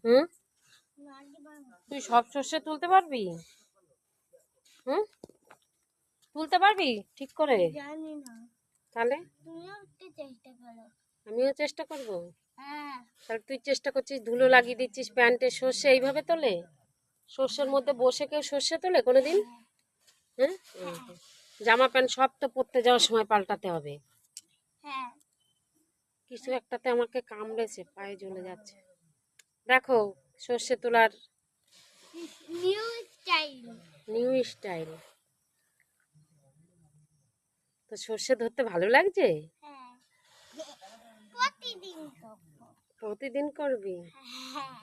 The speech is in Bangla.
হুম, তুই সব সর্ষে তুলতে পারবি? হুম, তুলতে পারবি ঠিক করে? জানি না। তাহলে তুমিও একটু চেষ্টা করো। আমিও চেষ্টা করব। হ্যাঁ তাহলে তুই চেষ্টা করছিস, ধুলো লাগিয়ে দিচ্ছিস প্যান্টে, সর্ষে এইভাবে তোলে? সর্ষের মধ্যে বসে কেউ সর্ষে তোলে কোনোদিন? হ্যাঁ, জামা প্যান্ট সব তো পরতে যাওয়ার সময় পাল্টাতে হবে। হ্যাঁ কিছু একটাতে আমাকে কামড়েছে, পায়ে জ্বলে যাচ্ছে। দেখো সর্ষে তোলার নিউ স্টাইল। New style. তো সর্ষে ধরতে ভালো লাগছে? হ্যাঁ প্রতিদিন করবো। প্রতিদিন করবি? হ্যাঁ